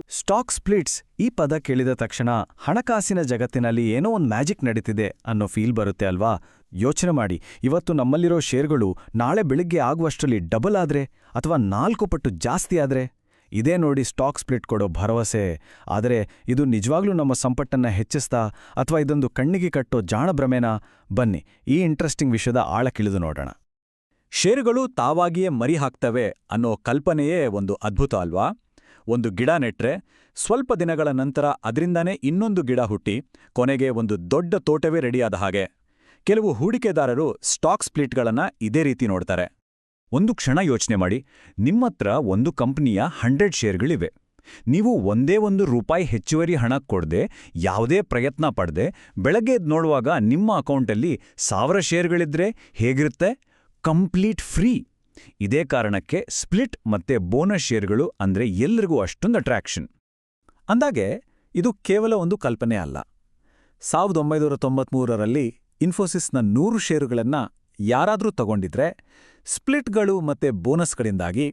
Stock splits ಈ ಪದ ಕೇಳಿದ ತಕ್ಷಣ ಹಣಕಾಸಿನ ಜಗತ್ತಿನಲ್ಲಿ ಏನೋ ಒಂದು ಮ್ಯಾಜಿಕ್ ನಡೀತಿದೆ ಅನ್ನೋ ಫೀಲ್ ಬರುತ್ತೆ ಅಲ್ವಾ. ಯೋಚನೆ ಮಾಡಿ, ಇವತ್ತು ನಮ್ಮಲ್ಲಿರೋ ಷೇರುಗಳು ನಾಳೆ ಬೆಳಿಗ್ಗೆ ಆಗುವಷ್ಟರಲ್ಲಿ ಡಬಲ್ ಆದ್ರೆ ಅಥವಾ 4 ಪಟ್ಟು ಜಾಸ್ತಿ ಆದ್ರೆ, ಇದೇ ನೋಡಿ ಸ್ಟಾಕ್ ಸ್ಪ್ಲಿಟ್ ಕೊಡೋ ಭರವಸೆ. ಆದರೆ ಇದು ನಿಜವಾಗ್ಲೂ ನಮ್ಮ ಸಂಪತ್ತನ್ನ ಹೆಚ್ಚಿಸ್ತಾ ಅಥವಾ ಇದೊಂದು ಕಣ್ಣಿಗೆ ಕಟ್ಟೋ ಜಾಣಭ್ರಮೆನಾ? ಬನ್ನಿ ಈ ಇಂಟ್ರೆಸ್ಟಿಂಗ್ ವಿಷಯದ ಆಳಕ್ಕಿಳಿದು ನೋಡೋಣ. ಷೇರುಗಳು ತಾವಾಗಿಯೇ ಮರಿ ಹಾಕ್ತವೆ ಅನ್ನೋ ಕಲ್ಪನೆಯೇ ಒಂದು ಅದ್ಭುತ ಅಲ್ವಾ. ಒಂದು ಗಿಡ ನೆಟ್ರೆ ಸ್ವಲ್ಪ ದಿನಗಳ ನಂತರ ಅದರಿಂದಾನೇ ಇನ್ನೊಂದು ಗಿಡ ಹುಟ್ಟಿ ಕೊನೆಗೆ ಒಂದು ದೊಡ್ಡ ತೋಟವೇ ರೆಡಿಯಾದ ಹಾಗೆ. ಕೆಲವು ಹೂಡಿಕೆದಾರರು ಸ್ಟಾಕ್ ಸ್ಪ್ಲಿಟ್ಗಳನ್ನ ಇದೇ ರೀತಿ ನೋಡ್ತಾರೆ. ಒಂದು ಕ್ಷಣ ಯೋಚನೆ ಮಾಡಿ, ನಿಮ್ಮತ್ರ ಒಂದು ಕಂಪನಿಯ 100 ಷೇರುಗಳಿವೆ. ನೀವು ಒಂದೇ ₹1 ಹೆಚ್ಚುವರಿ ಹಣ ಕೊಡದೆ, ಯಾವುದೇ ಪ್ರಯತ್ನ ಪಡದೆ ಬೆಳಗ್ಗೆ ಎದ್ದು ನೋಡುವಾಗ ನಿಮ್ಮ ಅಕೌಂಟಲ್ಲಿ 1000 ಷೇರುಗಳಿದ್ರೆ ಹೇಗಿರುತ್ತೆ? Complete free. ಇದೇ ಕಾರಣಕ್ಕೆ ಸ್ಪ್ಲಿಟ್ ಮತ್ತೆ ಬೋನಸ್ ಷೇರುಗಳು ಅಂದ್ರೆ ಎಲ್ಲರಿಗೂ ಅಷ್ಟೊಂದು ಅಟ್ರಾಕ್ಷನ್. ಅಂದಾಗೆ ಇದು ಕೇವಲ ಒಂದು ಕಲ್ಪನೆ ಅಲ್ಲ. 1993ರಲ್ಲಿ ಇನ್ಫೋಸಿಸ್ನ 100 ಷೇರುಗಳನ್ನ ಯಾರಾದ್ರೂ ತಗೊಂಡಿದ್ರೆ, ಸ್ಪ್ಲಿಟ್ಗಳು ಮತ್ತೆ ಬೋನಸ್ಗಳಿಂದಾಗಿ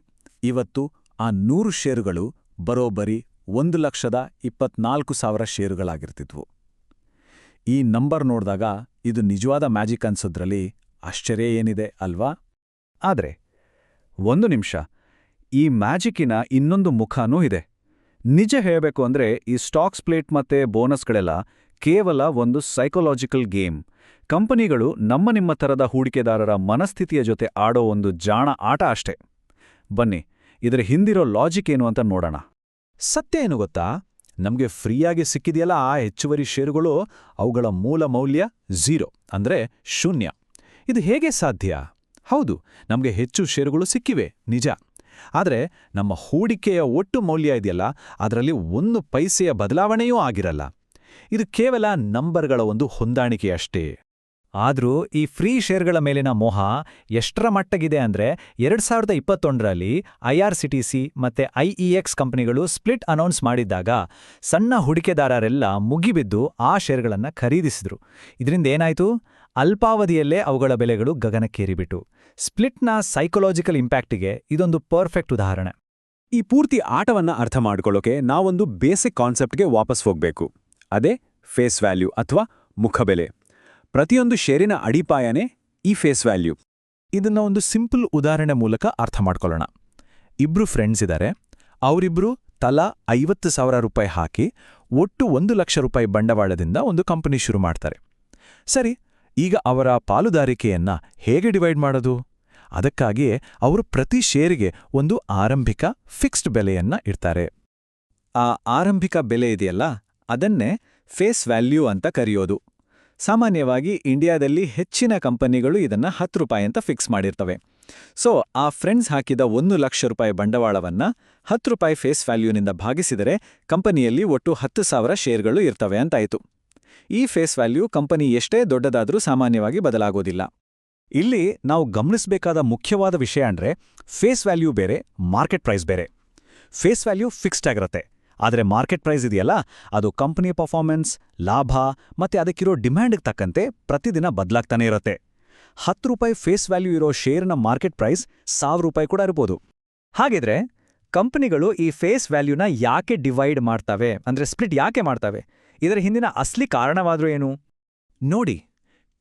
ಇವತ್ತು ಆ 100 ಷೇರುಗಳು ಬರೋಬ್ಬರಿ 1,24,000 ಷೇರುಗಳಾಗಿರ್ತಿದ್ವು. ಈ ನಂಬರ್ ನೋಡಿದಾಗ ಇದು ನಿಜವಾದ ಮ್ಯಾಜಿಕ್ ಅನ್ಸೋದ್ರಲ್ಲಿ ಆಶ್ಚರ್ಯ ಏನಿದೆ ಅಲ್ವಾ? ಆದ್ರೆ ಒಂದು ನಿಮಿಷ, ಈ ಮ್ಯಾಜಿಕ್ಕಿನ ಇನ್ನೊಂದು ಮುಖನೂ ಇದೆ. ನಿಜ ಹೇಳಬೇಕು ಅಂದ್ರೆ ಈ ಸ್ಟಾಕ್ ಸ್ಪ್ಲಿಟ್ ಮತ್ತೆ ಬೋನಸ್ಗಳೆಲ್ಲ ಕೇವಲ ಒಂದು ಸೈಕೊಲಾಜಿಕಲ್ ಗೇಮ್. ಕಂಪನಿಗಳು ನಿಮ್ಮ ಥರದ ಹೂಡಿಕೆದಾರರ ಮನಸ್ಥಿತಿಯ ಜೊತೆ ಆಡೋ ಒಂದು ಜಾಣ ಆಟ ಅಷ್ಟೇ. ಬನ್ನಿ ಇದರ ಹಿಂದಿರೋ ಲಾಜಿಕ್ ಏನು ಅಂತ ನೋಡೋಣ. ಸತ್ಯ ಏನು ಗೊತ್ತಾ? ನಮಗೆ ಫ್ರೀಯಾಗಿ ಸಿಕ್ಕಿದೆಯಲ್ಲ ಆ ಹೆಚ್ಚುವರಿ ಷೇರುಗಳು, ಅವುಗಳ ಮೂಲ ಮೌಲ್ಯ 0 ಅಂದ್ರೆ ಶೂನ್ಯ. ಇದು ಹೇಗೆ ಸಾಧ್ಯ? ಹೌದು, ನಮಗೆ ಹೆಚ್ಚು ಷೇರುಗಳು ಸಿಕ್ಕಿವೆ ನಿಜ. ಆದರೆ ನಮ್ಮ ಹೂಡಿಕೆಯ ಒಟ್ಟು ಮೌಲ್ಯ ಇದೆಯಲ್ಲ, ಅದರಲ್ಲಿ 1 ಪೈಸೆಯ ಬದಲಾವಣೆಯೂ ಆಗಿರಲ್ಲ. ಇದು ಕೇವಲ ನಂಬರ್ಗಳ ಒಂದು ಹೊಂದಾಣಿಕೆಯಷ್ಟೇ. ಆದ್ರೂ ಈ ಫ್ರೀ ಷೇರ್ಗಳ ಮೇಲಿನ ಮೋಹ ಎಷ್ಟರ ಮಟ್ಟಗಿದೆ ಅಂದ್ರೆ 2021ರಲ್ಲಿ IRCTC ಮತ್ತೆ IEX ಕಂಪನಿಗಳು ಸ್ಪ್ಲಿಟ್ ಅನೌನ್ಸ್ ಮಾಡಿದ್ದಾಗ ಸಣ್ಣ ಹೂಡಿಕೆದಾರರೆಲ್ಲ ಮುಗಿಬಿದ್ದು ಆ ಷೇರುಗಳನ್ನು ಖರೀದಿಸಿದ್ರು. ಇದರಿಂದ ಏನಾಯ್ತು? ಅಲ್ಪಾವಧಿಯಲ್ಲೇ ಅವುಗಳ ಬೆಲೆಗಳು ಗಗನಕ್ಕೇರಿಬಿಟ್ಟು. ಸ್ಪ್ಲಿಟ್ನ ಸೈಕೊಲಾಜಿಕಲ್ ಇಂಪ್ಯಾಕ್ಟಿಗೆ ಇದೊಂದು ಪರ್ಫೆಕ್ಟ್ ಉದಾಹರಣೆ. ಈ ಪೂರ್ತಿ ಆಟವನ್ನ ಅರ್ಥ ಮಾಡ್ಕೊಳ್ಳೋಕೆ ನಾವೊಂದು ಬೇಸಿಕ್ ಕಾನ್ಸೆಪ್ಟ್ಗೆ ವಾಪಸ್ ಹೋಗ್ಬೇಕು. ಅದೇ ಫೇಸ್ ವ್ಯಾಲ್ಯೂ ಅಥವಾ ಮುಖಬೆಲೆ. ಪ್ರತಿಯೊಂದು ಷೇರಿನ ಅಡಿಪಾಯನೇ ಈ ಫೇಸ್ ವ್ಯಾಲ್ಯೂ. ಇದನ್ನ ಒಂದು ಸಿಂಪಲ್ ಉದಾಹರಣೆ ಮೂಲಕ ಅರ್ಥ ಮಾಡ್ಕೊಳ್ಳೋಣ. ಇಬ್ರು ಫ್ರೆಂಡ್ಸ್ ಇದ್ದಾರೆ. ಅವರಿಬ್ರು ತಲಾ ₹50,000 ಹಾಕಿ ಒಟ್ಟು ₹1,00,000 ಬಂಡವಾಳದಿಂದ ಒಂದು ಕಂಪನಿ ಶುರು ಮಾಡ್ತಾರೆ. ಸರಿ, ಈಗ ಅವರ ಪಾಲುದಾರಿಕೆಯನ್ನ ಹೇಗೆ ಡಿವೈಡ್ ಮಾಡೋದು? ಅದಕ್ಕಾಗಿಯೇ ಅವರು ಪ್ರತಿ ಷೇರಿಗೆ ಒಂದು ಆರಂಭಿಕ ಫಿಕ್ಸ್ಡ್ ಬೆಲೆಯನ್ನ ಇಡ್ತಾರೆ. ಆ ಆರಂಭಿಕ ಬೆಲೆ ಇದೆಯಲ್ಲ, ಅದನ್ನೇ ಫೇಸ್ ವ್ಯಾಲ್ಯೂ ಅಂತ ಕರೆಯೋದು. ಸಾಮಾನ್ಯವಾಗಿ ಇಂಡಿಯಾದಲ್ಲಿ ಹೆಚ್ಚಿನ ಕಂಪನಿಗಳು ಇದನ್ನ ₹10 ಅಂತ ಫಿಕ್ಸ್ ಮಾಡಿರ್ತವೆ. ಸೊ ಆ ಫ್ರೆಂಡ್ಸ್ ಹಾಕಿದ ₹1,00,000 ಬಂಡವಾಳವನ್ನ ₹10 ಫೇಸ್ ವ್ಯಾಲ್ಯೂನಿಂದ ಭಾಗಿಸಿದರೆ ಕಂಪನಿಯಲ್ಲಿ ಒಟ್ಟು 10,000 ಷೇರುಗಳು ಇರ್ತವೆ ಅಂತಾಯಿತು. ಈ ಫೇಸ್ ವ್ಯಾಲ್ಯೂ ಕಂಪನಿ ಎಷ್ಟೇ ದೊಡ್ಡದಾದ್ರೂ ಸಾಮಾನ್ಯವಾಗಿ ಬದಲಾಗೋದಿಲ್ಲ. ಇಲ್ಲಿ ನಾವು ಗಮನಿಸಬೇಕಾದ ಮುಖ್ಯವಾದ ವಿಷಯ ಅಂದ್ರೆ ಫೇಸ್ ವ್ಯಾಲ್ಯೂ ಬೇರೆ, ಮಾರ್ಕೆಟ್ ಪ್ರೈಸ್ ಬೇರೆ. ಫೇಸ್ ವ್ಯಾಲ್ಯೂ ಫಿಕ್ಸ್ಡ್ ಆಗಿರುತ್ತೆ. ಆದರೆ ಮಾರ್ಕೆಟ್ ಪ್ರೈಸ್ ಇದೆಯಲ್ಲ, ಅದು ಕಂಪನಿಯ ಪರ್ಫಾರ್ಮೆನ್ಸ್, ಲಾಭ ಮತ್ತೆ ಅದಕ್ಕಿರೋ ಡಿಮ್ಯಾಂಡ್ಗೆ ತಕ್ಕಂತೆ ಪ್ರತಿದಿನ ಬದಲಾಗ್ತಾನೆ ಇರುತ್ತೆ. ₹10 ಫೇಸ್ ವ್ಯಾಲ್ಯೂ ಇರೋ ಷೇರ್ನ ಮಾರ್ಕೆಟ್ ಪ್ರೈಸ್ ₹1,000 ಕೂಡ ಇರ್ಬೋದು. ಹಾಗಿದ್ರೆ ಕಂಪನಿಗಳು ಈ ಫೇಸ್ ವ್ಯಾಲ್ಯೂನ ಯಾಕೆ ಡಿವೈಡ್ ಮಾಡ್ತವೆ, ಅಂದ್ರೆ ಸ್ಪ್ಲಿಟ್ ಯಾಕೆ ಮಾಡ್ತವೆ? ಇದರ ಹಿಂದಿನ ಅಸಲಿ ಕಾರಣವಾದ್ರೂ ಏನು? ನೋಡಿ,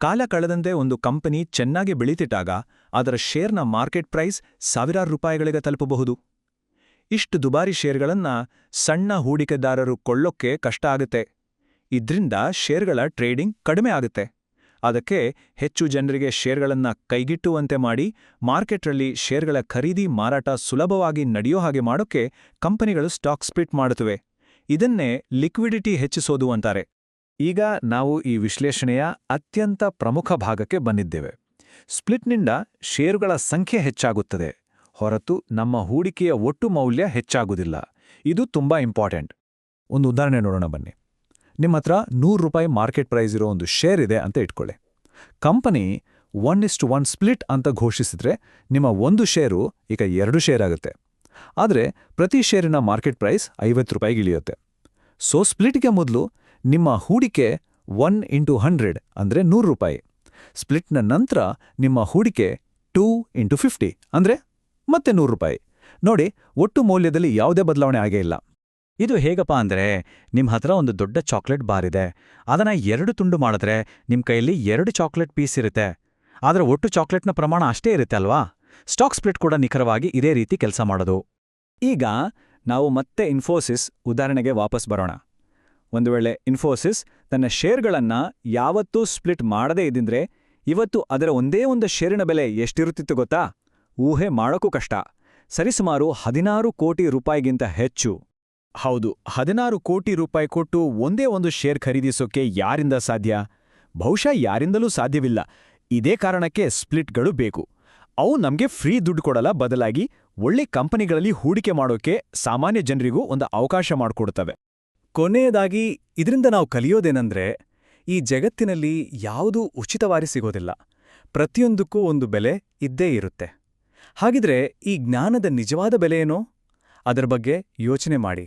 ಕಾಲ ಕಳೆದಂತೆ ಒಂದು ಕಂಪನಿ ಚೆನ್ನಾಗಿ ಬೆಳೀತಿಟ್ಟಾಗ ಅದರ ಷೇರ್ನ ಮಾರ್ಕೆಟ್ ಪ್ರೈಸ್ ₹1,000ಗಳಿಗೆ ತಲುಪಬಹುದು. ಇಷ್ಟು ದುಬಾರಿ ಷೇರ್ಗಳನ್ನ ಸಣ್ಣ ಹೂಡಿಕೆದಾರರು ಕೊಳ್ಳೋಕ್ಕೆ ಕಷ್ಟ ಆಗುತ್ತೆ. ಇದ್ರಿಂದ ಷೇರ್ಗಳ ಟ್ರೇಡಿಂಗ್ ಕಡಿಮೆ ಆಗುತ್ತೆ. ಅದಕ್ಕೆ ಹೆಚ್ಚು ಜನರಿಗೆ ಷೇರ್ಗಳನ್ನ ಕೈಗಿಟ್ಟುವಂತೆ ಮಾಡಿ ಮಾರ್ಕೆಟ್ರಲ್ಲಿ ಷೇರ್ಗಳ ಖರೀದಿ ಮಾರಾಟ ಸುಲಭವಾಗಿ ನಡೆಯೋ ಹಾಗೆ ಮಾಡೋಕ್ಕೆ ಕಂಪನಿಗಳು ಸ್ಟಾಕ್ ಸ್ಪ್ಲಿಟ್ ಮಾಡುತ್ತವೆ. ಇದನ್ನೇ ಲಿಕ್ವಿಡಿಟಿ ಹೆಚ್ಚಿಸೋದು ಅಂತಾರೆ. ಈಗ ನಾವು ಈ ವಿಶ್ಲೇಷಣೆಯ ಅತ್ಯಂತ ಪ್ರಮುಖ ಭಾಗಕ್ಕೆ ಬಂದಿದ್ದೇವೆ. ಸ್ಪ್ಲಿಟ್ನಿಂದ ಷೇರುಗಳ ಸಂಖ್ಯೆ ಹೆಚ್ಚಾಗುತ್ತದೆ ಹೊರತು ನಮ್ಮ ಹೂಡಿಕೆಯ ಒಟ್ಟು ಮೌಲ್ಯ ಹೆಚ್ಚಾಗುವುದಿಲ್ಲ. ಇದು ತುಂಬಾ ಇಂಪಾರ್ಟೆಂಟ್. ಒಂದು ಉದಾಹರಣೆ ನೋಡೋಣ ಬನ್ನಿ. ನಿಮ್ಮ ಹತ್ರ ₹100 ಮಾರ್ಕೆಟ್ ಪ್ರೈಸ್ ಇರೋ ಒಂದು ಶೇರ್ ಇದೆ ಅಂತ ಇಟ್ಕೊಳ್ಳಿ. ಕಂಪನಿ 1:1 ಸ್ಪ್ಲಿಟ್ ಅಂತ ಘೋಷಿಸಿದ್ರೆ ನಿಮ್ಮ ಒಂದು ಷೇರು ಈಗ 2 ಶೇರ್ ಆಗುತ್ತೆ. ಆದರೆ ಪ್ರತಿ ಷೇರಿನ ಮಾರ್ಕೆಟ್ ಪ್ರೈಸ್ ₹50 ಇಳಿಯುತ್ತೆ. ಸೊ ಸ್ಪ್ಲಿಟ್ಗೆ ಮೊದಲು ನಿಮ್ಮ ಹೂಡಿಕೆ 1x100 ಅಂದ್ರೆ ₹100. ಸ್ಪ್ಲಿಟ್ನ ನಂತರ ನಿಮ್ಮ ಹೂಡಿಕೆ 2x50 ಅಂದ್ರೆ ಮತ್ತೆ ₹100. ನೋಡಿ, ಒಟ್ಟು ಮೌಲ್ಯದಲ್ಲಿ ಯಾವುದೇ ಬದಲಾವಣೆ ಆಗೇ ಇಲ್ಲ. ಇದು ಹೇಗಪ್ಪ ಅಂದ್ರೆ ನಿಮ್ ಹತ್ರ ಒಂದು ದೊಡ್ಡ ಚಾಕ್ಲೇಟ್ ಬಾರ್ ಇದೆ. ಅದನ್ನ 2 ತುಂಡು ಮಾಡಿದ್ರೆ ನಿಮ್ ಕೈಯಲ್ಲಿ 2 ಚಾಕ್ಲೇಟ್ ಪೀಸ್ ಇರುತ್ತೆ. ಆದ್ರೆ ಒಟ್ಟು ಚಾಕ್ಲೇಟ್ನ ಪ್ರಮಾಣ ಅಷ್ಟೇ ಇರುತ್ತೆ ಅಲ್ವಾ? ಸ್ಟಾಕ್ ಸ್ಪ್ಲಿಟ್ ಕೂಡ ನಿಖರವಾಗಿ ಇದೇ ರೀತಿ ಕೆಲಸ ಮಾಡೋದು. ಈಗ ನಾವು ಮತ್ತೆ ಇನ್ಫೋಸಿಸ್ ಉದಾಹರಣೆಗೆ ವಾಪಸ್ ಬರೋಣ. ಒಂದು ವೇಳೆ ಇನ್ಫೋಸಿಸ್ ತನ್ನ ಶೇರ್ಗಳನ್ನ ಯಾವತ್ತೂ ಸ್ಪ್ಲಿಟ್ ಮಾಡದೇ ಇದ್ದಿದ್ರೆ ಇವತ್ತು ಅದರ ಒಂದೇ ಒಂದು ಷೇರಿನ ಬೆಲೆ ಎಷ್ಟಿರುತ್ತಿತ್ತು ಗೊತ್ತಾ? ಊಹೆ ಮಾಡೋಕ್ಕೂ ಕಷ್ಟ. ಸರಿಸುಮಾರು 16 ಕೋಟಿ ರೂಪಾಯಿಗಿಂತ ಹೆಚ್ಚು. ಹೌದು, 16 ಕೋಟಿ ರೂಪಾಯಿ ಕೊಟ್ಟು ಒಂದೇ ಒಂದು ಶೇರ್ ಖರೀದಿಸೋಕೆ ಯಾರಿಂದ ಸಾಧ್ಯ? ಬಹುಶಃ ಯಾರಿಂದಲೂ ಸಾಧ್ಯವಿಲ್ಲ. ಇದೇ ಕಾರಣಕ್ಕೆ ಸ್ಪ್ಲಿಟ್ಗಳು ಬೇಕು. ಅವು ನಮ್ಗೆ ಫ್ರೀ ದುಡ್ಡು ಕೊಡಲ್ಲ, ಬದಲಾಗಿ ಒಳ್ಳೆ ಕಂಪನಿಗಳಲ್ಲಿ ಹೂಡಿಕೆ ಮಾಡೋಕೆ ಸಾಮಾನ್ಯ ಜನರಿಗೂ ಒಂದು ಅವಕಾಶ ಮಾಡಿಕೊಡ್ತವೆ. ಕೊನೆಯದಾಗಿ ಇದರಿಂದ ನಾವು ಕಲಿಯೋದೇನೆಂದ್ರೆ, ಈ ಜಗತ್ತಿನಲ್ಲಿ ಯಾವುದೂ ಉಚಿತವಾಗಿ ಸಿಗೋದಿಲ್ಲ. ಪ್ರತಿಯೊಂದಕ್ಕೂ ಒಂದು ಬೆಲೆ ಇದ್ದೇ ಇರುತ್ತೆ. ಹಾಗಿದ್ರೆ ಈ ಜ್ಞಾನದ ನಿಜವಾದ ಬೆಲೆ ಏನೋ? ಅದರ ಬಗ್ಗೆ ಯೋಚನೆ ಮಾಡಿ.